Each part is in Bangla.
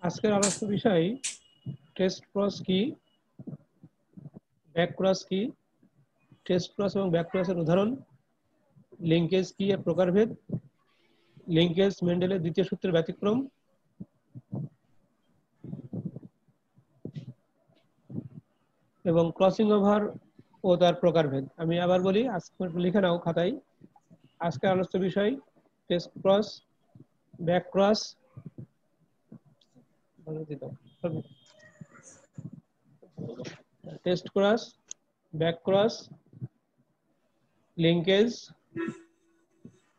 আজকের আলোচ্য বিষয় টেস্ট ক্রস কি, ব্যাক ক্রস কি, টেস্ট ক্রস এবং ব্যাক ক্রসের উদাহরণ, লিঙ্কেজ কি এর প্রকারভেদ, লিঙ্কেজ মেন্ডেলের দ্বিতীয় সূত্রের ব্যতিক্রম এবং ক্রসিং ওভার ও তার প্রকারভেদ। আমি আবার বলি, আজকে লিখে নাও খাতায়। আজকের আলোচ্য বিষয় test cross, back cross, test cross, back cross,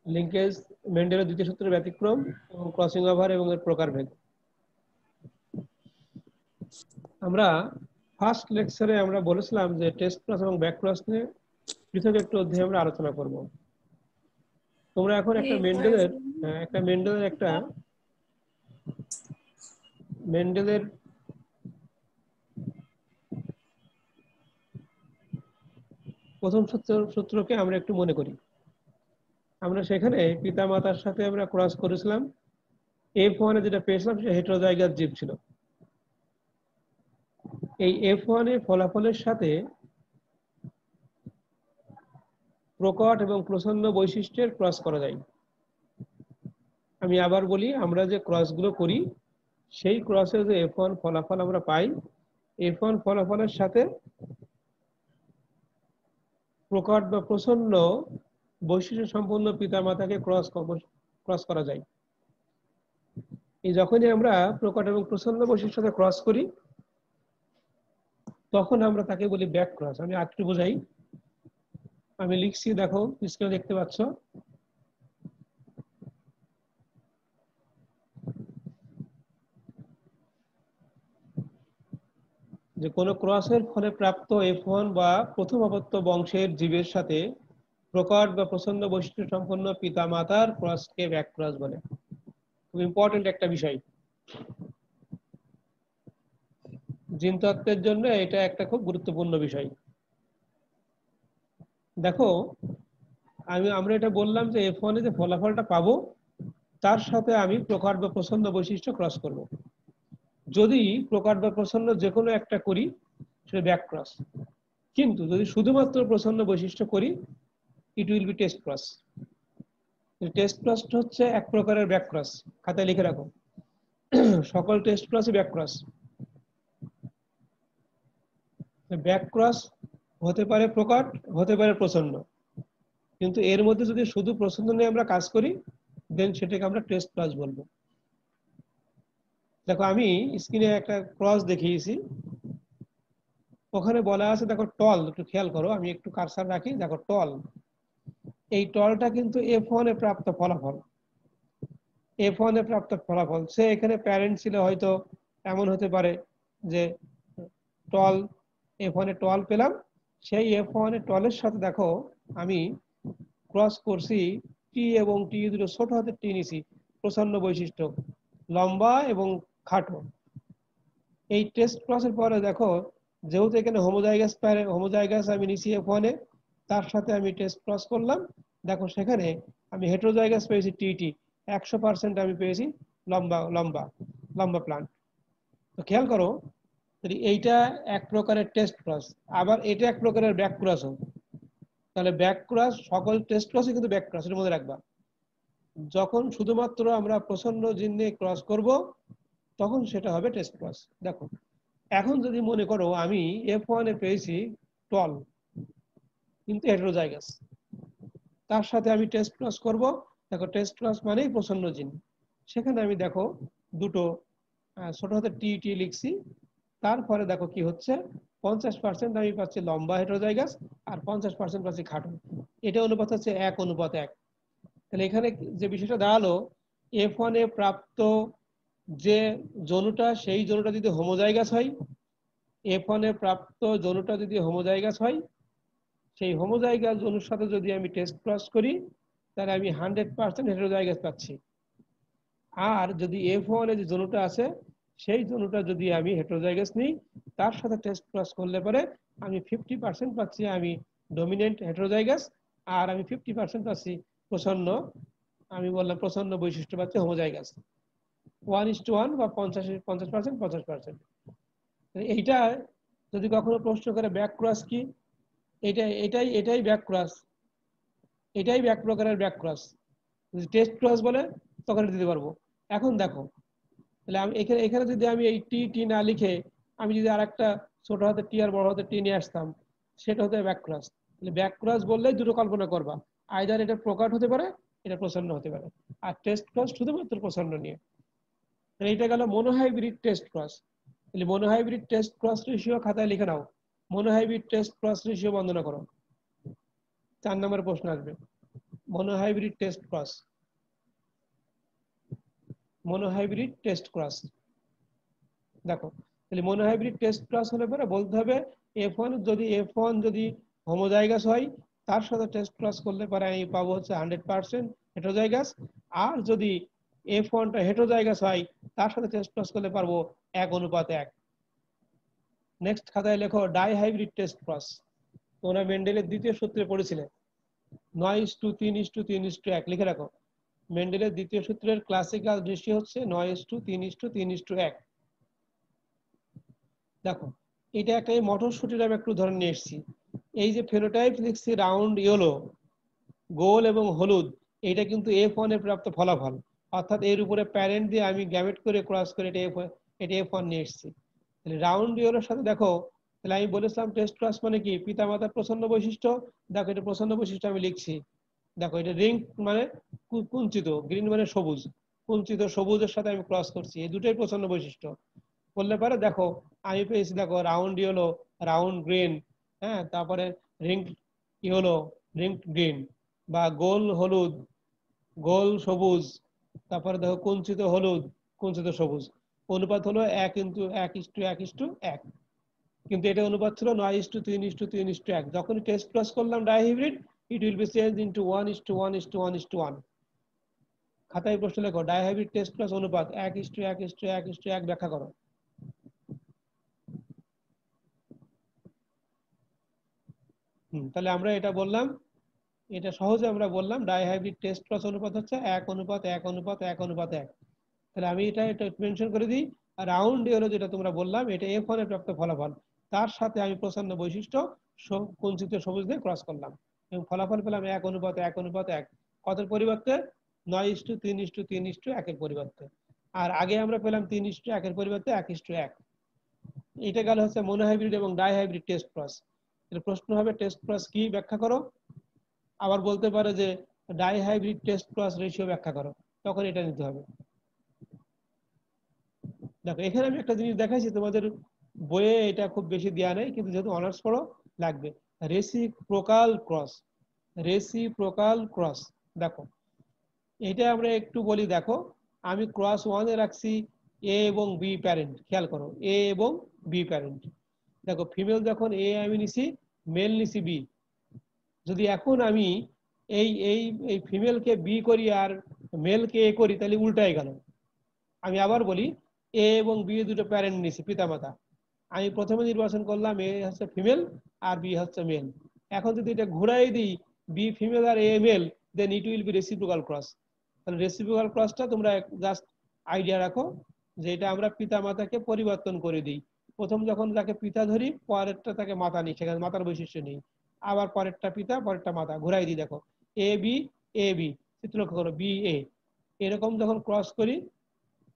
linkage মেন্ডেলের দ্বিতীয় সূত্রের ব্যতিক্রম এবং ক্রসিং ওভার এবং এর প্রকারভেদ। আমরা ফার্স্ট লেকচারে আমরা বলেছিলাম যে টেস্ট ক্রস এবং ব্যাক ক্রস নিয়ে পৃথক একটু অধ্যায়ে আমরা আলোচনা করব। তোমরা এখন একটা মেন্ডেলের প্রথম সূত্রকে আমরা একটু মনে করি। আমরা সেখানে পিতা মাতার সাথে আমরা ক্রস করেছিলাম। F1 যেটা পেয়েছিলাম সেটা হেটেরোজাইগাস জীব ছিল। এই F1 এর ফলাফলের সাথে প্রকট এবং প্রচ্ছন্ন বৈশিষ্ট্যের ক্রস করা যায়। আমি আবার বলি, আমরা যে ক্রসগুলো করি সেই ক্রসে যে F1 ফলাফল আমরা পাই, F1 ফলাফলের সাথে প্রকট বা প্রচ্ছন্ন বৈশিষ্ট্য সম্পন্ন পিতামাতাকে ক্রস করা যায়। এই যখনই আমরা প্রকট এবং প্রচ্ছন্ন বৈশিষ্ট্যের সাথে ক্রস করি তখন আমরা তাকে বলি ব্যাক ক্রস। আমি আরেকটু বোঝাই, আমি লিখছি, দেখো স্ক্রিনে দেখতে পাচ্ছ। যে কোনো ক্রসের ফলে প্রাপ্ত F1 বা প্রথম অপত্য বংশের জীবের সাথে প্রকট বা প্রচ্ছন্ন বৈশিষ্ট্য সম্পন্ন পিতা মাতার ক্রসকে ব্যাক ক্রস বলে। খুব ইম্পর্টেন্ট একটা বিষয়, জিনতত্ত্বের জন্য এটা একটা খুব গুরুত্বপূর্ণ বিষয়। দেখো, আমরা এটা বললাম যে F1 এ যে ফলাফলটা পাবো তার সাথে আমি প্রকট বা প্রচ্ছন্ন বৈশিষ্ট্য ক্রস করব। যদি প্রকট বা প্রচ্ছন্ন যে কোনো একটা করি সেটা ব্যাক ক্রস, কিন্তু যদি শুধুমাত্র প্রচ্ছন্ন বৈশিষ্ট্য করি it will be test cross. Test cross হচ্ছে এক প্রকারের ব্যাক ক্রস। খাতায় লিখে রাখো, সকল টেস্ট ক্রসই ব্যাক ক্রস। ব্যাক ক্রস হতে পারে প্রকট, হতে পারে প্রচ্ছন্ন, কিন্তু এর মধ্যে যদি শুধু প্রচ্ছন্ন নিয়ে আমরা কাজ করি দেন সেটাকে আমরা টেস্ট ক্রস বলবো। দেখো, আমি স্ক্রিনে একটা ক্রস দেখিয়েছি, ওখানে বলা আছে, দেখো টল, একটু খেয়াল করো, আমি একটু কারসার রাখি, দেখো টল। এই টলটা কিন্তু F1 এ প্রাপ্ত ফলাফল। F1 এ প্রাপ্ত ফলাফল, সে এখানে প্যারেন্ট ছিল, হয়তো এমন হতে পারে যে টল, F1 এ টল পেলাম, সেই F1 এ টলের সাথে দেখো আমি ক্রস করছি টি এবং টি দুটো ছোট হাতের টি নিছি, প্রচ্ছন্ন বৈশিষ্ট্য, লম্বা এবং খাটো। এই টেস্ট ক্রসের পরে দেখো, যেহেতু এখানে হোমোজাইগাস আমি নিছি F1 এ, তার সাথে আমি টেস্ট ক্রস করলাম, দেখো সেখানে আমি হেটেরোজাইগাস পেয়েছি টি 100% আমি পেয়েছি লম্বা লম্বা লম্বা প্লান্ট। তো খেয়াল করো, এইটা এক প্রকারের টেস্ট ক্রস, আবার এটা এক প্রকারের ব্যাক ক্রসও। তাহলে ব্যাক ক্রস, সকল টেস্ট ক্রসই কিন্তু ব্যাক ক্রস, এর মধ্যে রাখবা। যখন শুধুমাত্র আমরা প্রচ্ছন্ন জিন নিয়ে ক্রস করব তখন সেটা হবে টেস্ট ক্রস। দেখো, এখন যদি মনে করো আমি F1 এ পেয়েছি টল কিন্তু হেটেরোজাইগাস, তার সাথে আমি টেস্ট ক্রস করব, দেখো টেস্ট ক্রস মানেই প্রচ্ছন্ন জিন। সেখানে আমি দেখো দুটো ছোট হাতের টি লিখছি, তারপরে দেখো কি হচ্ছে, 50% আমি পাচ্ছি লম্বা হেটেরোজাইগাস আর 50% পাচ্ছি খাটো। এটা অনুপাত হচ্ছে 1:1। তাহলে এখানে যে বিষয়টা দাঁড়ালো, F1 এ প্রাপ্ত যে যৌনটা, সেই যৌনটা যদি হোমোজাইগাস হয়, F1 এ প্রাপ্ত যৌনটা যদি হোমোজাইগাস হয়, সেই হোমোজাইগাস যৌনের সাথে যদি আমি টেস্ট ক্রস করি তাহলে আমি 100% হেটেরোজাইগাস পাচ্ছি। আর যদি F1 এ যে যৌনটা আছে সেই যৌনটা যদি আমি হেটেরোজাইগাস নিই, তার সাথে টেস্ট ক্রস করলে পরে আমি 50% পাচ্ছি আমি ডমিনেন্ট হেটেরোজাইগাস, আর আমি 50% পাচ্ছি প্রচ্ছন্ন, আমি বললাম প্রচ্ছন্ন বৈশিষ্ট্য পাচ্ছি হোমোজাইগাস। 1:1 বা 50% 50%। এইটা যদি কখনো প্রশ্ন করে ব্যাক ক্রস কি, এটাই ব্যাক ক্রস, এটাই ব্যাক প্রকারের ব্যাক ক্রস। যদি টেস্ট ক্রস বলে তখন দিতে পারবো। এখন দেখো, তাহলে আমি এখানে এখানে যদি আমি এই টি টি না লিখে আমি যদি আরেকটা ছোট হাতে টি আর বড় হাতে টি নিয়ে আসতাম, সেটা হতে ব্যাক ক্রস। তাহলে ব্যাক ক্রস বললেই দুটো কল্পনা করবা, আইদার এটা প্রকাট হতে পারে, এটা প্রচন্ড হতে পারে। আর টেস্ট ক্রস শুধুমাত্র প্রচন্ড নিয়ে। তাহলে এটা গেল মনোহাইব্রিড টেস্ট ক্রস। তাহলে মনোহাইব্রিড টেস্ট ক্রস রেশিও খাতায় লিখে নাও। মনোহাইব্রিড টেস্ট ক্রস রেশিও বর্ণনা করো। 4 নম্বরের প্রশ্ন আসবে, monohybrid test cross, monohybrid test cross. দেখো, তাহলে মনোহাইব্রিড টেস্ট ক্রস হলে পরে বলতে হবে F1 যদি হোমোজাইগাস হয়, তার সাথে টেস্ট ক্রস করলে পরে আমি পাবো হচ্ছে 100% হেটেরোজাইগাস। আর যদি F1টা হেটেরোজাইগাস হয়, তার সাথে টেস্ট ক্রস করলে পারবো 1:1। নেক্সট খাতায় লেখো ডাইহাইব্রিড টেস্ট ক্রস। তোমরা মেন্ডেলের দ্বিতীয় সূত্রে পড়েছিলে 9:3:3:1 লিখে রাখো। মেন্ডেলের দ্বিতীয় সূত্রের ক্লাসিক্যাল রেশিও হচ্ছে 9:3:3:1। দেখো, এটা একটা মটরশুটির আমি একটু ধরে নিয়ে এসেছি। এই যে ফেনোটাইপ লিখছি রাউন্ড ইয়েলো, গোল এবং হলুদ, এটা কিন্তু F1 এর প্রাপ্ত ফলাফল। অর্থাৎ এর উপরে প্যারেন্ট দিয়ে আমি গ্যামেট করে ক্রস করে এটা F1 নিয়ে এসেছি। তাহলে রাউন্ড ইয়েলোর সাথে দেখো, তাহলে আমি বলেছিলাম টেস্ট ক্রস মানে কি, পিতামাতার প্রচন্ড বৈশিষ্ট্য। দেখো, এটা প্রচন্ড বৈশিষ্ট্য আমি লিখছি। দেখো, এটা রিং মানে কুঞ্চিত, গ্রিন মানে সবুজ, কুঞ্চিত সবুজের সাথে আমি ক্রস করছি, এই দুটোই প্রচন্ড বৈশিষ্ট্য বললে পারে। দেখো, আমি পেয়েছি, দেখো রাউন্ড ইয়েলো, রাউন্ড গ্রিন, হ্যাঁ, তারপরে রিং ইয়েলো, রিং গ্রিন, বা গোল হলুদ, গোল সবুজ, তারপরে দেখো কুঞ্চিত হলুদ, কুঞ্চিত সবুজ। অনুপাত হলো 1:1:1:1। কিন্তু এটা অনুপাত ছিল 9:3:3:1। যখনই টেস্ট ক্রস করলাম dihybrid, it will be changed into 1:1:1:1। খাতায় প্রশ্ন লেখো ডাইহাইব্রিড টেস্ট ক্রস অনুপাত 1:1:1:1 ব্যাখ্যা করো। তাহলে আমরা এটা বললাম, এটা সহজে আমরা বললাম ডাইহাইব্রিড টেস্ট ক্রস অনুপাত হচ্ছে 1:1:1:1। তাহলে আমি এটা মেনশন করে দিই। রাউন্ড ইয়েলো যেটা তোমরা বললাম, এটা F1 এর প্রাপ্ত ফলাফল, তার সাথে আমি প্রচন্ড বৈশিষ্ট্য কুঞ্চিত সবুজ দিয়ে ক্রস করলাম এবং ফলাফল পেলাম 1:1:1। কতের পরিবর্তে 9:3:3:1 পরিবর্তে। আর আগে আমরা পেলাম 3:1 পরিবর্তে 1:1। এটা গেল হচ্ছে মনোহাইব্রিড এবং ডাইহাইব্রিড টেস্ট ক্রস। প্রশ্ন হবে টেস্ট ক্রস কি ব্যাখ্যা করো। আবার বলতে পারে যে ডাইহাইব্রিড টেস্ট ক্রস রেশিও ব্যাখ্যা করো, তখন এটা নিতে হবে। দেখো, এখানে আমি একটা জিনিস দেখাইছি, তোমাদের বইয়ে এটা খুব বেশি দেওয়া নেই, কিন্তু যেহেতু অনার্স পড়ো লাগবে। Reciprocal cross, reciprocal cross. দেখো, এটা আমরা একটু বলি। দেখো, আমি ক্রস 1 এ রাখছি এ এবং বি প্যারেন্ট, খেয়াল করো এ এবং বি প্যারেন্ট। দেখো, ফিমেল যখন এ আমি নিছি, মেল নিছি বি। যদি এখন আমি এই এই এই ফিমেলকে বি করি আর মেলকে এ করি, তাহলে উল্টাই গেল। আমি আবার বলি, এ এবং বি দুটো প্যারেন্ট নিছি, পিতামাতা। আমি প্রথমে নির্বাচন করলাম এ হচ্ছে ফিমেল আর বি হচ্ছে মেল। এখন যদি এটা ঘুরাই দিই, বি ফিমেল আর A male, then it will be reciprocal cross. তাহলে রেসিপ্রোকাল ক্রসটা তোমরা জাস্ট আইডিয়া রাখো যে এটা আমরা পিতামাতাকে পরিবর্তন করে দিই। প্রথম যখন তাকে পিতা ধরি, পরেরটা তাকে মাতা নিই, সেখানে মাতার বৈশিষ্ট্য নেই। আবার পরেরটা পিতা, পরেরটা মাতা, ঘুরাই দিই। দেখো, এ বি, এ বি, চিত্র লক্ষ্য করো, বি এ, এরকম যখন ক্রস করি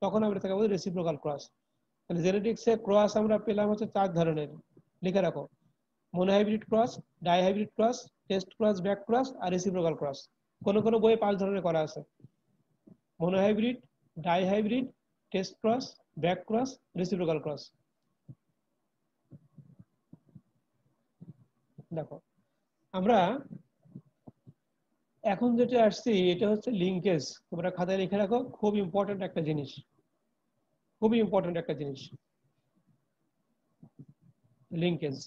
তখন আমরা তাকে বলি রেসিপ্রোকাল ক্রস। তাহলে জেনেটিক্সে ক্রস আমরা পেলাম হচ্ছে 4 ধরনের, লিখে রাখো। Monohybrid cross, dihybrid cross, test cross, back cross, আর রেসিপ্রোকাল ক্রস। কোন কোন বইয়ে 5 ধরনের করা আছে: monohybrid, dihybrid, test cross, back cross, reciprocal cross. দেখো, আমরা এখন যেটা আসছি এটা হচ্ছে লিঙ্কেজ। তোমরা খাতায় লিখে রাখো, খুব ইম্পর্টেন্ট একটা জিনিস, খুবই ইম্পর্টেন্ট একটা জিনিস, লিঙ্কেজ।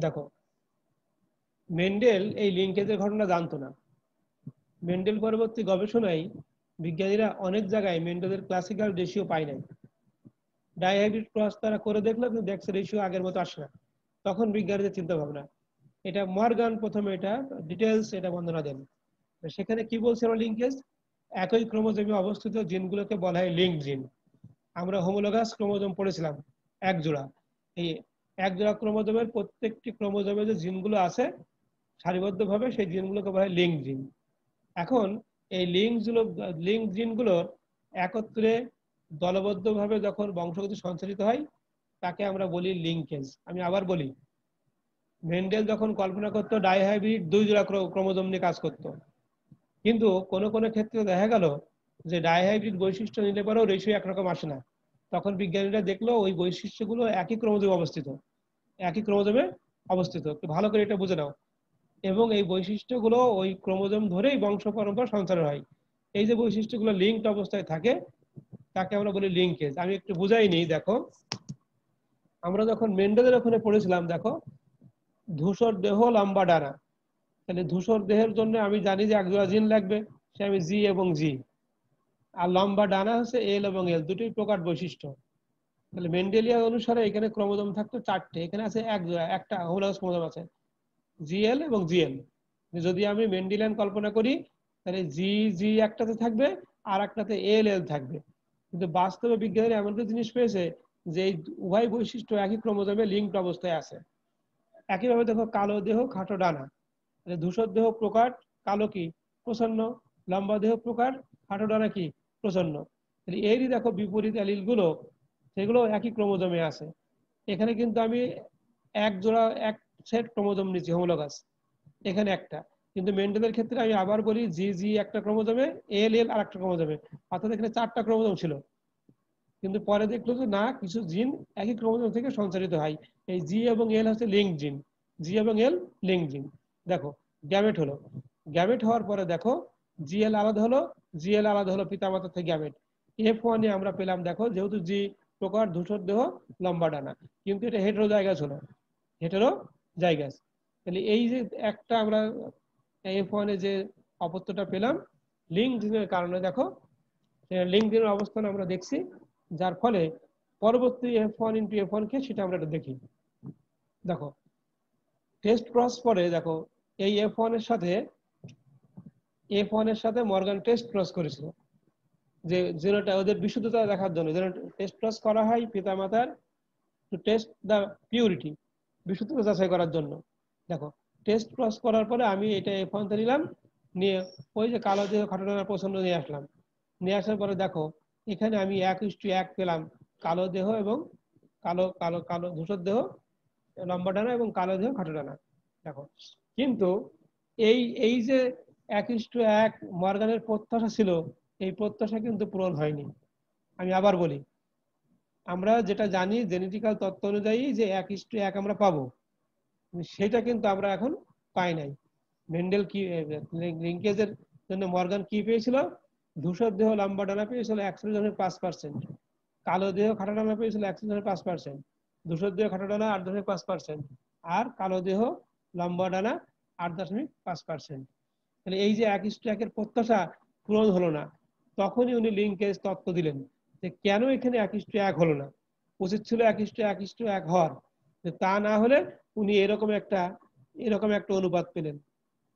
দেখো, মেন্ডেল এই লিঙ্কেজের ঘটনা জানতো না। মেন্ডেল পরবর্তী গবেষণায় বিজ্ঞানীরা অনেক জায়গায় মেন্ডেলের ক্লাসিক্যাল রেশিও পায় নাই। ডাইহাইব্রিড ক্রস তারা করে দেখলো, কিন্তু দেখছে রেশিও আগের মতো আসে না। তখন বিজ্ঞানীদের চিন্তা ভাবনা, এটা মর্গান প্রথমে এটা ডিটেলস এটা বর্ণনা দেন। সেখানে কি বলছিল লিঙ্কেজ, একই ক্রোমোজোমে অবস্থিত জিনগুলোকে বলা হয় লিঙ্ক জিন। আমরা হোমোলোগাস ক্রোমোজোম পড়েছিলাম এক জোড়া, এই এক জোড়া ক্রোমোজোমের প্রত্যেকটি ক্রোমোজোমে যে জিনগুলো আছে সারিবদ্ধভাবে সেই জিনগুলোকে বলা হয় লিঙ্ক জিন। এখন এই লিঙ্ক জিনগুলোর একত্রে দলবদ্ধভাবে যখন বংশগতি সঞ্চালিত হয় তাকে আমরা বলি লিঙ্কেজ। আমি আবার বলি, মেন্ডেল যখন কল্পনা করতো ডাইহাইব্রিড 2 জোড়া ক্রোমোজোম নিয়ে কাজ করতো, কিন্তু কোনো কোনো ক্ষেত্রে দেখা গেল যে ডাইহাইব্রিড বৈশিষ্ট্য নিলে পরেও রেশিও একরকম আসে না। তখন বিজ্ঞানীরা দেখলো ওই বৈশিষ্ট্যগুলো একই ক্রোমোজোমে অবস্থিত, একই ক্রোমোজোমে অবস্থিত, একটু ভালো করে এটা বুঝে নাও। এবং এই বৈশিষ্ট্যগুলো ওই ক্রোমোজোম ধরেই বংশ পরম্পরা সঞ্চার হয়। এই যে বৈশিষ্ট্যগুলো লিঙ্কড অবস্থায় থাকে তাকে আমরা বলি লিঙ্কেজ। আমি একটু বুঝাই নিই, দেখো আমরা যখন মেন্ডেলের ওখানে পড়েছিলাম, দেখো ধূসর দেহ লম্বা ডানা, তাহলে ধূসর দেহের জন্য আমি জানি যে একজোড়া জিন লাগবে, সে আমি জি এবং জি। আর লম্বা ডানা হচ্ছে এল এবং এল, দুটোই প্রকার বৈশিষ্ট্য। তাহলে মেন্ডেলিয়া অনুসারে এখানে ক্রোমোজোম থাকতো 4টে, এখানে আছে এক জোড়া, একটা হোমোলগাস ক্রোমোজোম আছে জিএল এবং জিএল। যদি আমি মেন্ডেলিয়ান কল্পনা করি তাহলে জি জি একটাতে থাকবে আর একটাতে এল এল থাকবে। কিন্তু বাস্তবে বিজ্ঞানীরা এমন একটা জিনিস পেয়েছে যে এই উভয় বৈশিষ্ট্য একই ক্রোমোজোমে লিঙ্কড অবস্থায় আছে। একইভাবে দেখো কালো দেহ খাটো ডানা, ধূসর দেহ প্রকার কালো কি প্রসন্ন, লম্বা দেহ প্রকার খাটো ডানা কি প্রসন্ন। এরই দেখো বিপরীত অ্যালিল গুলো সেগুলো একই ক্রোমোজোমে আছে। এখানে কিন্তু আমি এক জোড়া এক সেট ক্রোমোজোম নিচ্ছি হোমোলগাস, এখানে একটা। কিন্তু মেন্ডেলের ক্ষেত্রে আমি আবার বলি জি জি একটা ক্রোমোজোমে, এল এল আর একটা ক্রোমোজোমে, অর্থাৎ এখানে 4টা ক্রোমোজোম ছিল। কিন্তু পরে দেখলো যে না, কিছু জিন একই ক্রোমোজোম থেকে সঞ্চারিত হয়। এই জি এবং এল হচ্ছে লিঙ্ক জিন, জি এবং এল লিঙ্ক জিন। দেখো গ্যামেট হলো, গ্যামেট হওয়ার পরে দেখো জিএল আলাদা হলো, জিএল আলাদা হলো পিতামাতা থেকে গ্যামেট। F1 এ আমরা পেলাম, দেখো যেহেতু জি প্রকার ধূসর দেহ লম্বা ডানা, কিন্তু এটা হেটেরো জায়গা ছিল, হেটেরো জায়গা। তাহলে এই যে একটা আমরা F1 এ যে অপত্যটা পেলাম লিঙ্ক জিনের কারণে, দেখো লিঙ্ক জিনের অবস্থান আমরা দেখছি, যার ফলে পরবর্তী F1 into F1 কে সেটা আমরা দেখি। দেখো টেস্ট ক্রস পরে দেখো এই F1 এর সাথে মর্গান টেস্ট ক্রস করেছিল, যে জিনোটা ওদের বিশুদ্ধতা দেখার জন্য যেন টেস্ট ক্রস করা হয় পিতামাতার, টু টেস্ট দ্য পিউরিটি, বিশুদ্ধতা যাচাই করার জন্য। দেখো টেস্ট ক্রস করার পরে আমি এটা F1 তে নিলাম, নিয়ে ওই যে কালো দেহ খাটো ডানার পছন্দ নিয়ে আসলাম, নিয়ে আসার পরে দেখো এখানে আমি 1:1 পেলাম কালো দেহ এবং কালো কালো কালো ধূসর দেহ লম্বা ডানা এবং কালো দেহ খাটো ডানা। দেখো কিন্তু এই এই যে 1:1 মর্গানের প্রত্যাশা ছিল, এই প্রত্যাশা কিন্তু পূরণ হয়নি। আমি আবার বলি, আমরা যেটা জানি জেনেটিক্যাল তত্ত্ব অনুযায়ী যে 1:1 আমরা পাবো, সেটা কিন্তু আমরা এখন পাই নাই। মেন্ডেল কি লিঙ্কেজের জন্য মর্গান কি পেয়েছিল, ধূসর দেহ লম্বা ডানা পেয়েছিল 1.5%, কালো দেহ খাটো ডানা পেয়েছিল 1.5%, ধূসর দেহ খাটো ডানা 8.5%, আর কালো দেহ লম্বা ডানা 8.5%। তাহলে এই যে 1:1 প্রত্যাশা পূরণ হলো না, তখনই উনি লিঙ্কেজ তত্ত্ব দিলেন যে কেন এখানে 1:1 হলো না, উচিত ছিল 1:1 হওয়ার। তা না হলে উনি এরকম একটা অনুপাত পেলেন,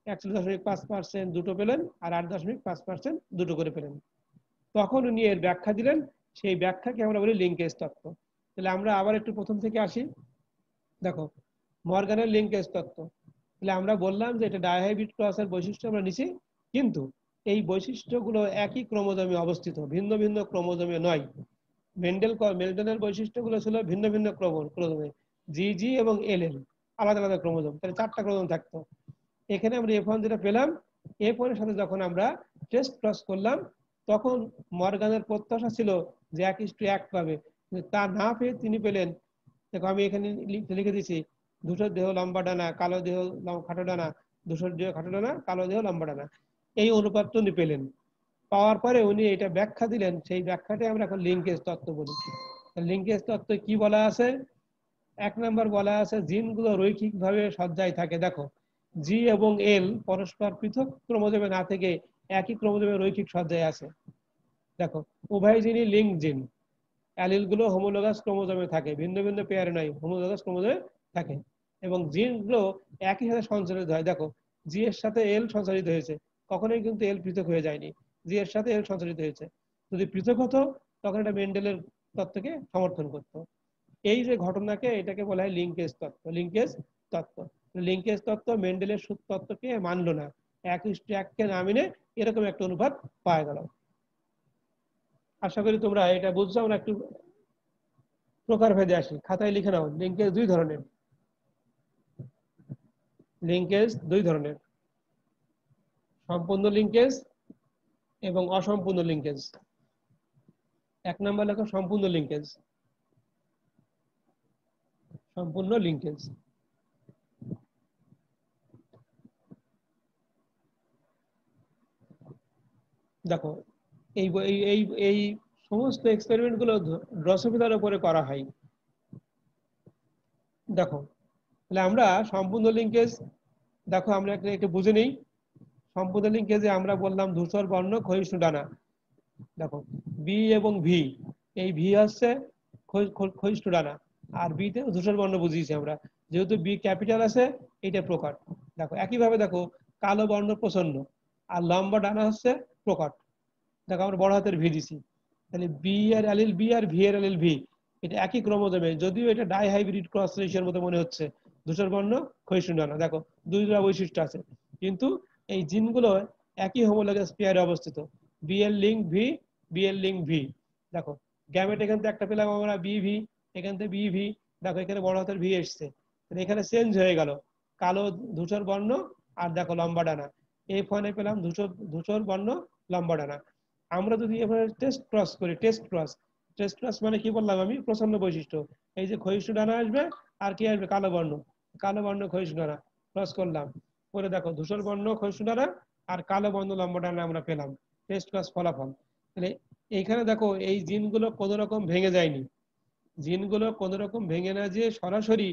1.5% দুটো পেলেন আর 8.5% দুটো করে পেলেন। তখন উনি এর ব্যাখ্যা দিলেন, সেই ব্যাখ্যাকে আমরা বলি লিঙ্কেজ তত্ত্ব। তাহলে আমরা আবার একটু প্রথম থেকে আসি। দেখো মর্গানের লিঙ্কেজ তত্ত্ব, তাহলে আমরা বললাম যে এটা ডাইহাইব্রিড ক্রসের বৈশিষ্ট্য আমরা নিছি, কিন্তু এই বৈশিষ্ট্যগুলো একই ক্রোমোজোমে অবস্থিত, ভিন্ন ভিন্ন ক্রোমোজোমে নয়। মেলডনের বৈশিষ্ট্যগুলো ছিল ভিন্ন ভিন্ন ক্রোমোজোমে, জি জি এবং এল এল আলাদা আলাদা ক্রোমোজোম, তাহলে 4টা ক্রোমোজোম থাকতো। এখানে আমরা F1 যেটা পেলাম, F1 এর সাথে যখন আমরা টেস্ট ক্রস করলাম তখন মর্গানের প্রত্যাশা ছিল যে 1:1 পাবে, তা না পেয়ে তিনি পেলেন, দেখো আমি এখানে লিখে দিচ্ছি, ধূসর দেহ লম্বা ডানা কালো দেহ খাটো ডানা, ধূসর দেহ খাটো ডানা কালো দেহ লম্বা ডানা, এই অনুপাতটা উনি পেলেন। পাওয়ার পরে উনি এটা ব্যাখ্যা দিলেন, সেই ব্যাখ্যাটাই আমরা এখন লিঙ্কেজ তত্ত্ব বলি। লিঙ্কেজ তত্ত্ব কি বলা আছে, 1 নম্বর বলা আছে জিনগুলো রৈখিকভাবে সজ্জায় থাকে। দেখো জি এবং এল পরস্পর পৃথক ক্রোমোজোমে না থেকে একই ক্রোমোজোমে রৈখিক সজ্জায় আছে। দেখো উভয় জিনই লিঙ্ক জিন, অ্যালিল গুলো হোমোলোগাস ক্রোমোজোমে থাকে, ভিন্ন ভিন্ন পেয়ারে নয়, হোমোলোগাস ক্রোমোজোমে থাকে। এবং জিন গুলো একই সাথে সঞ্চালিত হয়। দেখো জি এর সাথে এল সঞ্চালিত হয়েছে, কখনোই কিন্তু এল পৃথক হয়ে যায়নি, জি এর সাথে এল সঞ্চালিত হয়েছে। যদি পৃথক হতো তখন এটা মেন্ডেলের তত্ত্বকে সমর্থন করতো। এই যে ঘটনাকে, এটাকে বলা হয় লিঙ্কেজ তত্ত্ব। লিঙ্কেজ তত্ত্ব, লিঙ্কেজ তত্ত্ব মেন্ডেলের তত্ত্বকে মানলো না, এক ইস্টু এককে না মেনে এরকম একটা অনুপাত পাওয়া গেল। আশা করি তোমরা এটা বুঝছো। আমরা একটু প্রকার ভেদে আসি, খাতায় লিখে নাও। লিঙ্কেজ দুই ধরনের, লিঙ্কেজ দুই ধরনের, সম্পূর্ণ লিঙ্কেজ এবং অসম্পূর্ণ লিঙ্কেজ। এক নম্বর লেখো সম্পূর্ণ লিঙ্কেজ। সম্পূর্ণ লিঙ্কেজ, দেখো এই এই এই এই সমস্ত এক্সপেরিমেন্ট গুলো ড্রসোফিলার উপরে করা হয়। দেখো তাহলে আমরা সম্পূর্ণ লিঙ্কেজ, দেখো আমরা একটু বুঝে নেই। সম্পূর্ণ লিঙ্কেজে আমরা বললাম ধূসর বর্ণ ক্ষয়িষ্ণু ডানা। দেখো বি এবং ভি, এই ভি হচ্ছে ক্ষয়িষ্ণু ডানা, আর বি তে ধূসর বর্ণ বুঝিয়েছি আমরা, যেহেতু বি ক্যাপিটাল আছে এটা প্রকার। দেখো একইভাবে দেখো কালো বর্ণ প্রচন্ড, আর লম্বা ডানা হচ্ছে প্রকট। দেখো আমরা বড় হাতের ভি দিছি, তাহলে বি এর অ্যালিল বি আর ভি এর অ্যালিল ভি, এটা একই ক্রোমোজোমে, যদিও এটা ডাই হাইব্রিড ক্রস রেশিওর মতো মনে হচ্ছে। ধূসর বর্ণ ক্ষয়িষ্ণু ডানা, দেখো দুইটা বৈশিষ্ট্য আছে, কিন্তু এই জিনগুলো একই হোমোলোগাস পেয়ারে অবস্থিত। বি এর লিঙ্ক ভি, বি এর লিঙ্ক ভি। দেখো গ্যামেট এখান থেকে একটা পেলাম আমরা বি ভি, এখান থেকে বি ভি। দেখো এখানে বড় হাতের ভি এসছে, এখানে চেঞ্জ হয়ে গেল, কালো ধূসর বর্ণ আর দেখো লম্বা ডানা। এই ফোনে পেলাম ধূসর ধূসর বর্ণ লম্বা ডানা। আমরা যদি এভাবে টেস্ট ক্রস করি, টেস্ট ক্রস, টেস্ট ক্রস মানে কি বললাম আমি, প্রচন্ড বৈশিষ্ট্য। এই যে ক্ষয়িষ্ণু ডানা আসবে আর কি আসবে, কালো বর্ণ, কালো বর্ণ ক্ষয়িষ্ণু ডানা ক্রস করলাম, করে দেখো ধূসর বর্ণ ক্ষয়িষ্ণু ডানা আর কালো বর্ণ লম্বা ডানা আমরা পেলাম। টেস্ট ক্রস ফলাফল। তাহলে এইখানে দেখো এই জিনগুলো কোনো রকম ভেঙে যায়নি, জিনগুলো কোনো রকম ভেঙে না যে সরাসরি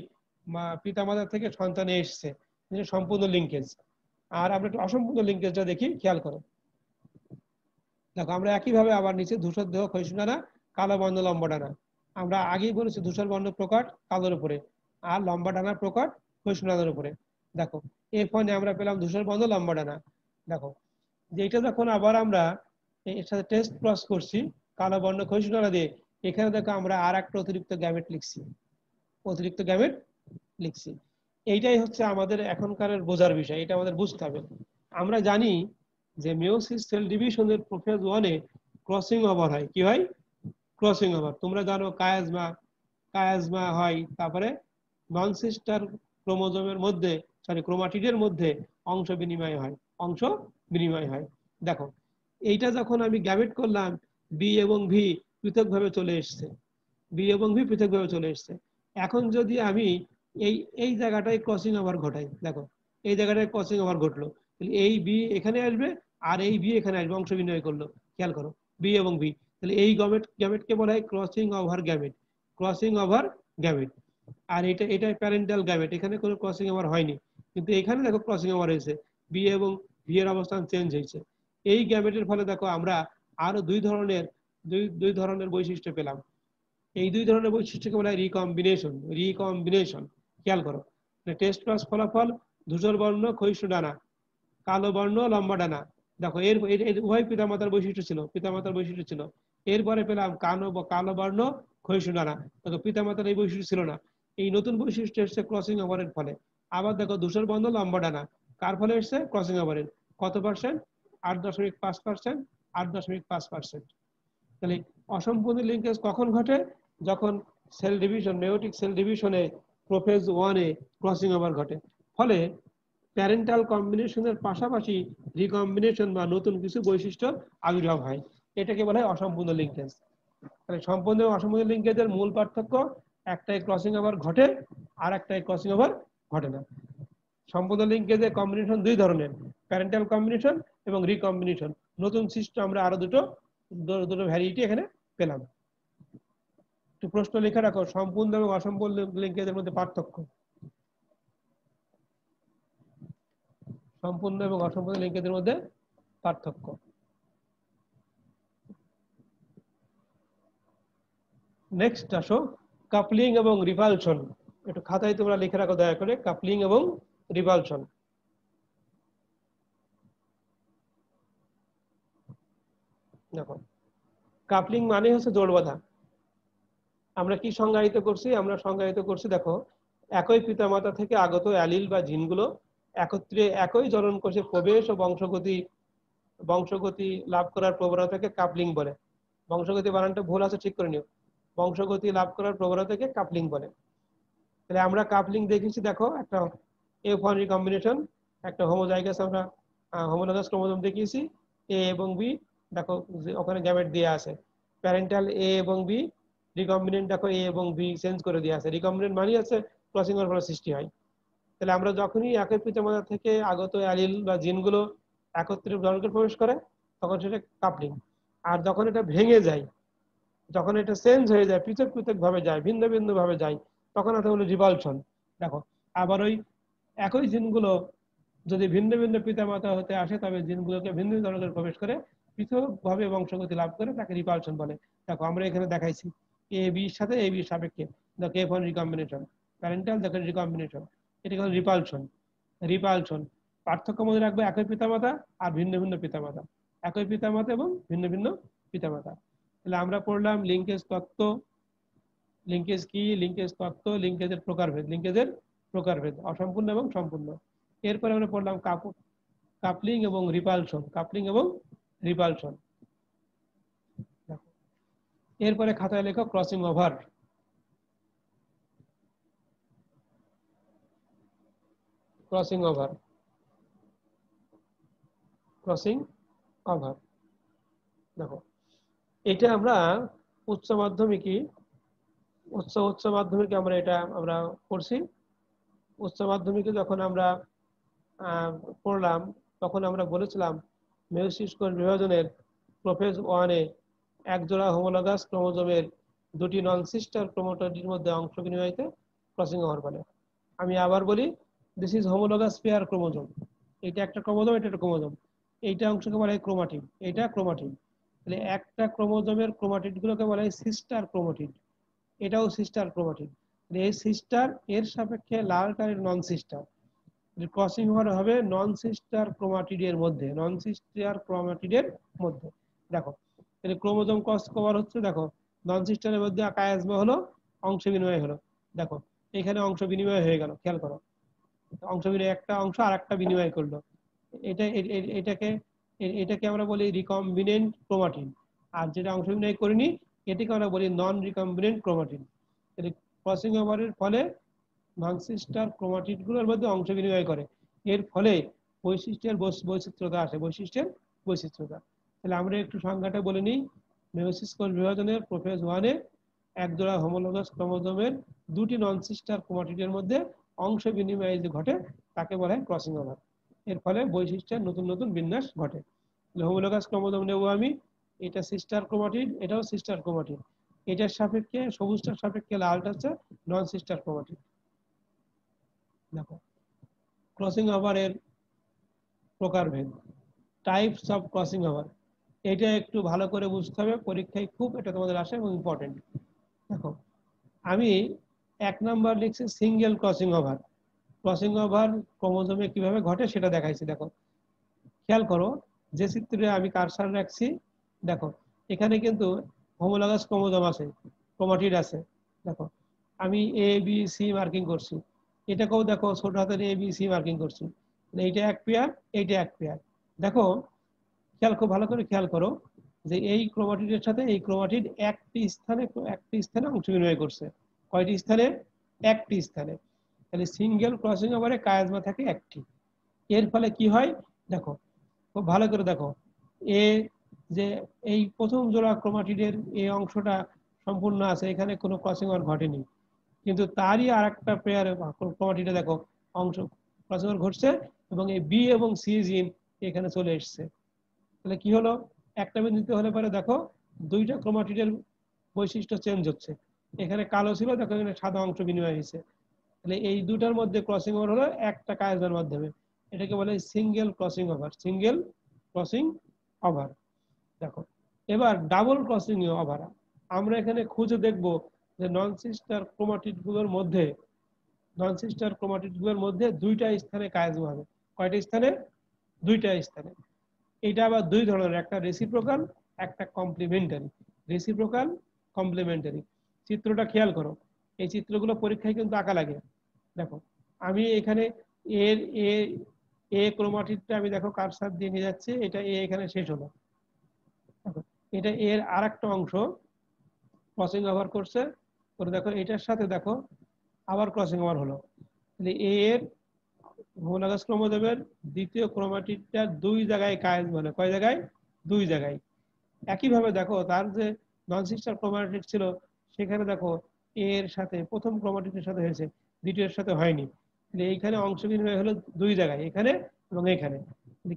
পিতামাতা থেকে সন্তানে এসছে, সম্পূর্ণ লিঙ্কেজ। আর আমরা একটু অসম্পূর্ণ লিঙ্কেজটা দেখি, খেয়াল করো। দেখো আমরা একইভাবে আবার নিচে ধূসর দেহ ক্ষয়িষ্ণু ডানা, কালো বর্ণ লম্বা ডানা। আমরা আগেই বলেছি ধূসর বর্ণ প্রকট কালোর উপরে, আর লম্বা ডানার প্রকট ক্ষয়িষ্ণু ডানার উপরে। দেখো এর ফলে আমরা পেলাম ধূসর বর্ণ লম্বা ডানা। দেখো যেটা যখন আবার আমরা এর সাথে টেস্ট ক্রস করছি কালো বর্ণ ক্ষয়িষ্ণু ডানা দিয়ে, এখানে দেখো আমরা আর একটা অতিরিক্ত গ্যামেট লিখছি, অতিরিক্ত গ্যামেট লিখছি। এইটাই হচ্ছে আমাদের এখনকার বোঝার বিষয়, এটা আমাদের বুঝতে হবে। আমরা জানি যে মিওসিস সেল ডিভিশনের প্রোফেজ ওয়ানে ক্রসিং ওভার হয়, কি হয়, ক্রসিং ওভার। তোমরা জানো কায়াজমা, কায়াজমা হয়, তারপরে নন সিস্টার ক্রোমোজোমের মধ্যে, সরি ক্রোমাটিডের মধ্যে অংশ বিনিময় হয়, অংশ বিনিময় হয়। দেখো এইটা যখন আমি গ্যামেট করলাম, বি এবং ভি পৃথকভাবে চলে এসছে, বি এবং ভি পৃথকভাবে চলে এসছে। এখন যদি আমি এই এই জায়গাটায় ক্রসিং ওভার ঘটাই, দেখো এই জায়গাটায় ক্রসিং ওভার ঘটলো, এই বি এখানে আসবে আর এই বি এখানে আসবে, অংশ বিনিময় করলো, খেয়াল করো বি এবং বি। তাহলে এই গ্যামেটকে বলা হয় crossing over gamete, crossing over gamete. আর এটা এটা প্যারেন্টাল গ্যামেট, এখানে কোনো ক্রসিং ওভার হয়নি, কিন্তু এখানে দেখো ক্রসিং ওভার হয়েছে, বি এবং ভি এর অবস্থান চেঞ্জ হয়েছে। এই গ্যামেটের ফলে দেখো আমরা আরো দুই ধরনের বৈশিষ্ট্য পেলাম। এই দুই ধরনের বৈশিষ্ট্যকে বলা হয় রিকম্বিনেশন, রিকম্বিনেশন। খেয়াল করো টেস্ট ক্রস ফলাফল ধূসর বর্ণ ক্ষয়িষ্ণু ডানা, কালো বর্ণ লম্বা ডানা। দেখো এর উভয় পিতামাতার বৈশিষ্ট্য ছিল, পিতামাতার বৈশিষ্ট্য ছিল। এরপরে পেলাম কালো বর্ণ ক্ষয়িষ্ণু ডানা, দেখো পিতামাতার এই বৈশিষ্ট্য ছিল না। এই নতুন বৈশিষ্ট্য এসছে ক্রসিং ওভারের ফলে। আবার দেখো ধূসর বর্ণ লম্বা ডানা, কার ফলে এসছে, ক্রসিং ওভারের। কত পার্সেন্ট, 8.5%, 8.5%। তাহলে অসম্পূর্ণ লিঙ্কেজ কখন ঘটে, যখন সেল ডিভিশন, মেয়োটিক সেল ডিভিশনে প্রোফেজ ওয়ানে ক্রসিং ওভার ঘটে, ফলে প্যারেন্টাল কম্বিনেশনের পাশাপাশি রিকম্বিনেশন বা নতুন কিছু বৈশিষ্ট্য আবির্ভাব হয়, এটাকে বলা হয় অসম্পূর্ণ লিঙ্কেজ। তাহলে সম্পূর্ণ এবং অসম্পূর্ণ লিঙ্কেজের মূল পার্থক্য, একটাই ক্রসিং ওভার ঘটে আর একটাই ক্রসিং ওভার ঘটে না। সম্পূর্ণ লিঙ্কেজের কম্বিনেশন দুই ধরনের, প্যারেন্টাল কম্বিনেশন এবং রিকম্বিনেশন। নতুন সৃষ্ট আমরা আরো দুটো দুটো ভ্যারিয়েটি এখানে পেলাম। একটু প্রশ্ন লিখে রাখো, সম্পূর্ণ এবং অসম্পূর্ণ লিঙ্কেজের মধ্যে পার্থক্য। সম্পূর্ণ এবং অসম্পূর্ণ লিঙ্কেজের মধ্যে পার্থক্য। নেক্সট আসো কাপলিং এবং রিপালশন। একটু খাতায় তোমরা লিখে রাখো দয়া করে, কাপলিং এবং রিপালশন। দেখো, কাপলিং মানে হচ্ছে জোড় বাঁধা। আমরা কি সংজ্ঞায়িত করছি? আমরা সংজ্ঞায়িত করছি, দেখো, একই পিতামাতা থেকে আগত অ্যালিল বা জিনগুলো একত্রে একই জনন কোষে প্রবেশ ও বংশগতি লাভ করার প্রবণতাকে কাপলিং বলে। বংশগতি বানানটা ভুল আছে, ঠিক করে নিও। বংশগতি লাভ করার প্রবণতাকে কাপলিং বলে। তাহলে আমরা কাপলিং দেখেছি, দেখো, একটা F1 রিকম্বিনেশন, একটা হোমোজাইগাস, আমরা হোমোলগাস ক্রোমোজোম দেখিয়েছি, এ এবং বি। দেখো ওখানে গ্যামেট দিয়ে আছে, প্যারেন্টাল এ এবং বি, রিকম্বিনেন্ট দেখো এ এবং বি চেঞ্জ করে দিয়ে আছে। রিকম্বিনেন্ট মানে আছে ক্রসিং এর ফলে সৃষ্টি হয়। তাহলে আমরা যখনই একই পিতামাতা থেকে আগত অ্যালিল বা জিনগুলো একত্রে জনকে প্রবেশ করে, তখন সেটা কাপলিং। আর যখন এটা ভেঙে যায়, যখন এটা চেঞ্জ হয়ে যায়, পৃথক পৃথক ভাবে যায়, ভিন্ন ভিন্ন ভাবে যায়, তখন এটা হলো রিভালশন। দেখো, আবার ওই একই জিনগুলো যদি ভিন্ন ভিন্ন পিতামাতা হতে আসে, তবে জিনগুলোকে ভিন্ন ভিন্ন ধরনের প্রবেশ করে পৃথক ভাবে বংশগতি লাভ করে, তাকে রিপালশন বলে। দেখো আমরা এখানে দেখাইছি এ বির সাথে এ বির সাপেক্ষে, দেখো F1 রিকম্বিনেশন, প্যারেন্টাল দেখো রিকম্বিনেশন, এটা হলো রিপালশন। রিপালশন পার্থক্য মনে রাখবে, একই পিতামাতা আর ভিন্ন ভিন্ন পিতামাতা, একই পিতামাতা এবং ভিন্ন ভিন্ন পিতামাতা। তাহলে আমরা পড়লাম লিঙ্কেজ তত্ত্ব, লিঙ্কেজ কি, লিঙ্কেজ তত্ত্ব, লিঙ্কেজের প্রকারভেদ, লিঙ্কেজের প্রকারভেদ, অসম্পূর্ণ এবং সম্পূর্ণ। এরপরে আমরা পড়লাম কাপলিং এবং রিপালশন, কাপলিং এবং রিপালশন। এরপরে খাতায় লেখো crossing over. Crossing over, crossing over. দেখো, এটা আমরা উচ্চ মাধ্যমিকে উচ্চ মাধ্যমিকে আমরা এটা আমরা পড়ছি। উচ্চ মাধ্যমিকে যখন আমরা পড়লাম, তখন আমরা বলেছিলাম মেয়োসিস কোষ বিভাজনের প্রোফেজ 1-এ একজোড়া হোমোলগাস ক্রোমোজোমের দুটি নন সিস্টার ক্রোমাটিডের মধ্যে অংশ বিনিময়কে ক্রসিং ওভার বলে। আমি আবার বলি, this is homologous pair chromosome. এটা একটা ক্রোমোজোম, এটা একটা ক্রোমোজোম, এইটা অংশকে বলা হয় ক্রোমাটিড, এটা ক্রোমাটিড। তাহলে একটা ক্রোমোজোমের ক্রোমাটিড গুলোকে বলা হয় সিস্টার ক্রোমাটিড, এটাও সিস্টার ক্রোমাটিড। এই সিস্টার এর সাপেক্ষে লাল কারের নন সিস্টার। ক্রসিং ওভার হবে নন সিস্টার ক্রোমাটিডের মধ্যে, নন সিস্টার ক্রোমাটিডের মধ্যে। দেখো, তাহলে ক্রোমোজোম ক্রস কভার হচ্ছে, দেখো, নন সিস্টারের মধ্যে কায়াজমা হলো, অংশ বিনিময় হলো। দেখো এখানে অংশ বিনিময় হয়ে গেল, খেয়াল করো, অংশ বিনিময়, একটা অংশ আর একটা বিনিময় করলো। এটা এটাকে এটাকে আমরা বলি রিকম্বিনেন্ট ক্রোমাটিন। আর যেটা অংশ বিনিময় করিনি, এটাকে আমরা বলি নন রিকম্বিনেন্ট ক্রোমাটিন। ক্রসিং ওভারের ফলে নন সিস্টার ক্রোমাটিড গুলোর মধ্যে অংশ বিনিময় করে, এর ফলে বৈশিষ্ট্যের বৈচিত্র্যতা আসে, বৈশিষ্ট্যের বৈচিত্র্যতা। তাহলে আমরা একটু সংজ্ঞাটা বলে নিই। মেয়োসিস কোষ বিভাজনের প্রোফেজ 1-এ একজোড়া হোমোলগাস ক্রোমোজোমের দুটি নন সিস্টার ক্রোমাটিডের মধ্যে অংশ বিনিময় যে ঘটে, তাকে বলা হয় ক্রসিং ওভার। এর ফলে বৈশিষ্ট্যের নতুন নতুন বিন্যাস ঘটে। হোমোলগাস ক্রোমোজোম নেব আমি, এটা সিস্টার ক্রোমাটিড, এটাও সিস্টার ক্রোমাটিড, এটার সাপেক্ষে সবুজটার সাপেক্ষে লালটা হচ্ছে নন সিস্টার ক্রোমাটিড। দেখো, ক্রসিং ওভারের প্রকারভেদ, টাইপস অফ ক্রসিং ওভার, এটা একটু ভালো করে বুঝতে হবে, পরীক্ষায় খুব এটা তোমাদের আসে এবং ইম্পর্টেন্ট। দেখো, আমি 1 নাম্বার লিখছি single crossing over. Crossing over ক্রোমোজোমে কিভাবে ঘটে সেটা দেখাইছি। দেখো খেয়াল করো, যে চিত্রে আমি কারসার রাখছি, দেখো এখানে কিন্তু হোমোলগাস ক্রোমোজোম আছে, ক্রোমাটিড আছে। দেখো আমি এ বি সি মার্কিং করছি, এটাকেও দেখো ছোট হাতের এ বি সি মার্কিং করছি, এইটা এক পেয়ার, এইটা এক পেয়ার। দেখো খেয়াল, খুব ভালো করে খেয়াল করো যে এই ক্রোমাটিডের সাথে এই ক্রোমাটিড একটি স্থানে অংশ বিনিময় করছে। কয়টি স্থানে? একটি স্থানে। তাহলে সিঙ্গেল ক্রসিং ওভারে কায়াজমা থাকে একটি। এর ফলে কি হয়, দেখো খুব ভালো করে দেখো, এ যে এই প্রথম জোড়া ক্রোমাটিডের এই অংশটা সম্পূর্ণ আছে, এখানে কোনো ক্রসিং ওভার ঘটেনি, কিন্তু তারই আর একটা পেয়ার ক্রোমাটিডে দেখো অংশ ক্রসিং ওভার ঘটছে, এবং এই বি এবং সি জিন এখানে চলে এসছে। তাহলে কি হলো, একটা বিন্দুতে হলে পরে দেখো দুইটা ক্রোমাটিডের বৈশিষ্ট্য চেঞ্জ হচ্ছে, এখানে কালো ছিল, দেখো এখানে সাদা অংশ বিনিময় হয়েছে। তাহলে এই দুটার মধ্যে ক্রসিং ওভার হলো একটা কায়াজমার মাধ্যমে, এটাকে বলে single crossing over, single crossing over. দেখো এবার ডাবল ক্রসিং ওভার আমরা এখানে খুঁজে দেখব যে নন সিস্টার ক্রোমাটিড গুলোর মধ্যে দুইটা স্থানে কায়েজম হবে। কয়টা স্থানে? দুইটা স্থানে। এটা আবার দুই ধরনের, একটা রেসিপ্রোকাল, একটা কমপ্লিমেন্টারি। Reciprocal, complimentary. চিত্রটা খেয়াল করো, এই চিত্রগুলো পরীক্ষায় কিন্তু আঁকা লাগে। দেখো আমি এখানে এর এ ক্রোমাটিডটা আমি দেখো কারসার দিয়ে নিয়ে যাচ্ছি, এটা এ এখানে শেষ হলো। দেখো এটা এর আর একটা অংশ ক্রসিং ওভার করছে, করে দেখো এটার সাথে দেখো আবার ক্রসিং ওভার হলো। তাহলে এর হোমোলগাস ক্রোমোজোমের দ্বিতীয় ক্রোমাটিডটা দুই জায়গায় কায়েজ, মানে কয় জায়গায়? দুই জায়গায়। একইভাবে দেখো তার যে নন সিস্টার ক্রোমাটিড ছিল সেখানে দেখো এর সাথে প্রথম ক্রোমাটিডের সাথে হয়েছে, দ্বিতীয়ের সাথে হয়নি। এইখানে অংশ বিনিময় হলো দুই জায়গায়, এখানে এবং এখানে।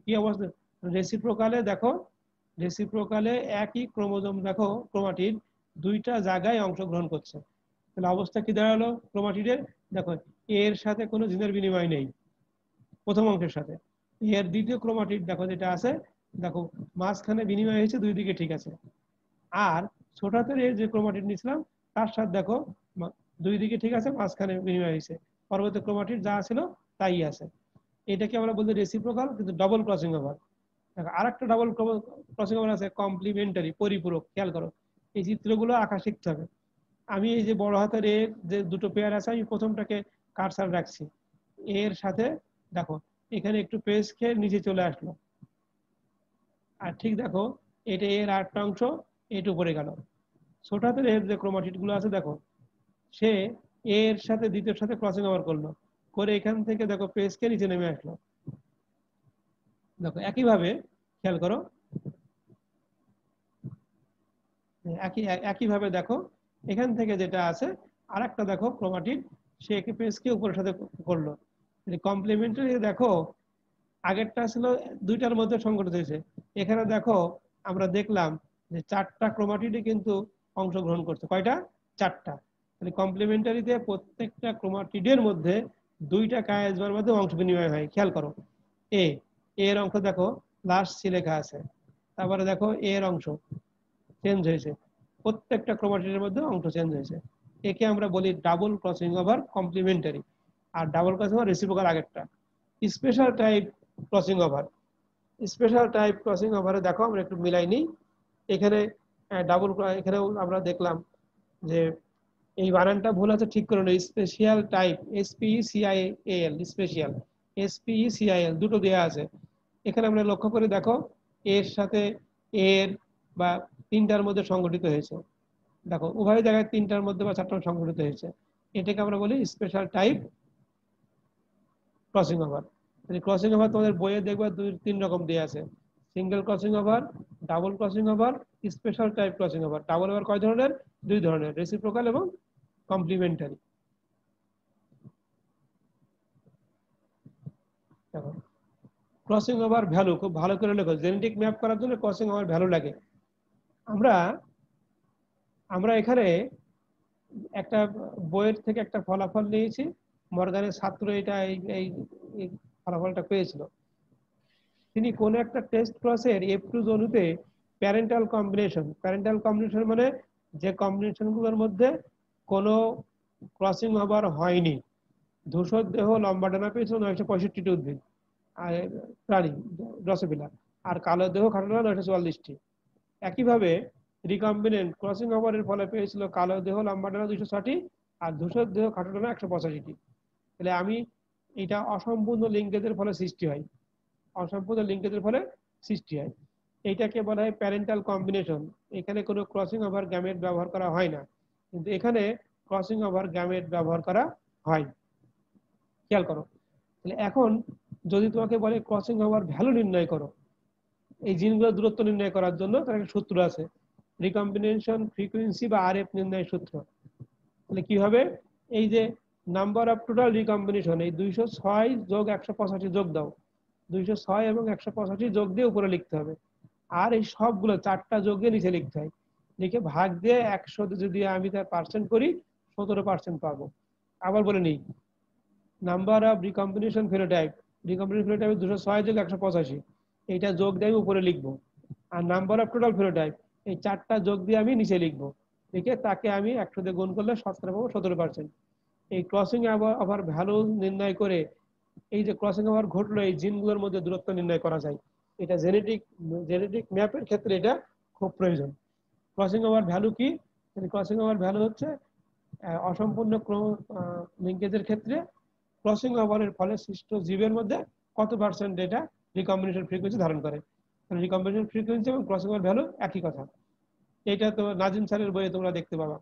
কি অবস্থা? রেসিপ্রোকালে দেখো, রেসিপ্রোকালে একই ক্রোমোজোম দেখো ক্রোমাটিড দুইটা জায়গায় অংশগ্রহণ করছে। তাহলে অবস্থা কি দাঁড়ালো ক্রোমাটিডের? দেখো এর সাথে কোনো জিনের বিনিময় নেই প্রথম অংশের সাথে। এর দ্বিতীয় ক্রোমাটিড দেখো যেটা আছে, দেখো মাঝখানে বিনিময় হয়েছে, দুই দিকে ঠিক আছে। আর ছোট হাতের এর যে ক্রোমাটিড নিয়েছিলাম তার সাথে দেখো দুই দিকে ঠিক আছে, মাঝখানে বিনিময় হয়েছে, পরবর্তী ক্রোমাটিড যা ছিল তাই আছে। এটাকে আমরা বলি রেসিপ্রোকাল, কিন্তু ডবল ক্রসিং ওভার। আর একটা ডবল ক্রসিং ওভার আছে কমপ্লিমেন্টারি, পরিপূরক। খেয়াল করো এই চিত্রগুলো আঁকা শিখতে হবে। আমি এই যে বড় হাতের এর যে দুটো পেয়ার আছে, আমি প্রথমটাকে কারসার রাখছি, এর সাথে দেখো এখানে একটু পেস খেয়ে নিচে চলে আসলো। আর ঠিক দেখো এটা এর আরেকটা অংশ এর উপরে গেল। ছোট হাতের এর যে ক্রোমাটিড গুলো আছে দেখো সে এর সাথে দ্বিতীয় সাথে ক্রসিং ওভার করলো, করে এখান থেকে দেখো পেস খেয়ে নিচে নেমে আসলো। দেখো একইভাবে খেয়াল করো, একইভাবে দেখো এখান থেকে যেটা আছে আর একটা দেখো ক্রোমাটিড সে একে পেসকে উপরের সাথে করলো। কমপ্লিমেন্টারি দেখো আগেরটা ছিল দুইটার মধ্যে সংঘটিত হয়েছে, এখানে দেখো আমরা দেখলাম যে চারটা ক্রোমাটিডে কিন্তু অংশগ্রহণ করছে। কয়টা? চারটা। তাহলে কমপ্লিমেন্টারিতে প্রত্যেকটা ক্রোমাটিডের মধ্যে দুইটা কায়েজমার মধ্যে অংশ বিনিময় হয়। খেয়াল করো এর অংশ দেখো লাস্ট সি লেখা আছে, তারপরে দেখো এর অংশ চেঞ্জ হয়েছে, প্রত্যেকটা ক্রোমাটিডের মধ্যে অংশ চেঞ্জ হয়েছে। একে আমরা বলি ডাবল ক্রসিং ওভার কমপ্লিমেন্টারি। আর ডাবল ক্রসিং ওভার রেসিপ্রোকাল আগেরটা। Special type crossing over, special type crossing ওভারে দেখো আমরা একটু মিলাই নিই। এখানে ডাবল, এখানেও আমরা দেখলাম যে এই বানানটা ভুল আছে, ঠিক করে নেই। Special type, SPECIAL, special, SPECIAL দুটো দেয়া আছে। এখানে আমরা লক্ষ্য করে দেখো এর সাথে এর বা তিনটার মধ্যে সংগঠিত হয়েছে। দেখো উভয় জায়গায় তিনটার মধ্যে বা চারটার সংগঠিত হয়েছে। এটাকে আমরা বলি special type crossing over. Crossing over তোমাদের বইয়ে দেখবে দুই তিন রকম দেয়া আছে, single crossing over, double crossing over, special type crossing over. Double over কয় ধরনের? দুই ধরনের, রেসিপ্রোকাল এবং কমপ্লিমেন্টারি। দেখো ক্রসিং ওভার ভ্যালু খুব ভালো করে লেখো, জেনেটিক ম্যাপ করার জন্য ক্রসিং ওভার ভ্যালু লাগে। আমরা আমরা এখানে একটা বইয়ের থেকে একটা ফলাফল নিয়েছি, মর্গানের ছাত্র এটা এই ফলাফলটা পেয়েছিল। তিনি কোন একটা টেস্ট ক্রসের F2 জনুতে প্যারেন্টাল কম্বিনেশন মানে যে কম্বিনেশন গুলোর মধ্যে কোনো ক্রসিং ওভার হয়নি। ধূসর দেহ লম্বা ডানা পেয়েছিল 965টি উদ্ভিদ আর প্রাণী ড্রসোফিলা, আর কালো দেহ খাটো ডানা 944টি। একইভাবে রিকম্বিনেন্ট ক্রসিং ওভারের ফলে পেয়েছিল কালো দেহ লম্বা ডানা 206টি আর ধূসর দেহ খাটো ডানা 185টি। তাহলে আমি এটা অসম্পূর্ণ লিঙ্কেজের ফলে সৃষ্টি হয়, অসম্পূর্ণ লিঙ্কেজের ফলে সৃষ্টি হয়। এইটাকে বলা হয় প্যারেন্টাল কম্বিনেশন। এখানে কোনো ক্রসিং ওভার গ্যামেট ব্যবহার করা হয় না, কিন্তু এখানে ক্রসিং ওভার গ্যামেট ব্যবহার করা হয়। খেয়াল করো, তাহলে এখন যদি তোমাকে বলে ক্রসিং ওভার ভ্যালু নির্ণয় করো, এই জিনগুলোর দূরত্ব নির্ণয় করার জন্য তার একটা সূত্র আছে, রিকম্বিনেশন ফ্রিকোয়েন্সি বা RF নির্ণয় সূত্র। তাহলে কি হবে? এই যে নাম্বার অফ টোটাল রিকম্বিনেশন, এই 206 যোগ 185 যোগ দাও, 206 এবং 185 যোগ দিয়ে উপরে লিখতে হবে। আর এই সবগুলো চারটা যোগ দিয়ে নিচে লিখতে হয়, লিখে ভাগ দিয়ে 100 যদি আমি তার পার্সেন্ট করি 17% পাবো। আবার বলে নিই, number of recombination phenotype, recombination phenotype 206 যোগ 185, এইটা যোগ দিয়ে আমি উপরে লিখবো। আর নাম্বার অফ টোটাল ফিনোটাইপ, এই চারটা যোগ দিয়ে আমি নিচে লিখবো। লিখে তাকে আমি 100 দিয়ে গুণ করলে শতকরা পাবো 17%। এই ক্রসিং ওভার ভ্যালু নির্ণয় করে এই যে ক্রসিং ওভার ঘটলো এই জিনগুলোর মধ্যে দূরত্ব নির্ণয় করা যায়। এটা জেনেটিক ম্যাপের ক্ষেত্রে এটা খুব প্রয়োজন। ক্রসিং ওভার ভ্যালু কি? ক্রসিং ওভার ভ্যালু হচ্ছে অসম্পূর্ণ লিঙ্কেজের ক্ষেত্রে ক্রসিং ওভারের ফলে সৃষ্ট জীবের মধ্যে কত পার্সেন্ট এটা রিকম্বিনেশন ফ্রিকোয়েন্সি ধারণ করে। রিকম্বিনেশন ফ্রিকোয়েন্সি এবং ক্রসিং ওভার ভ্যালু একই কথা। এটা তো নাজিম স্যারের বইয়ে তোমরা দেখতে পাবা।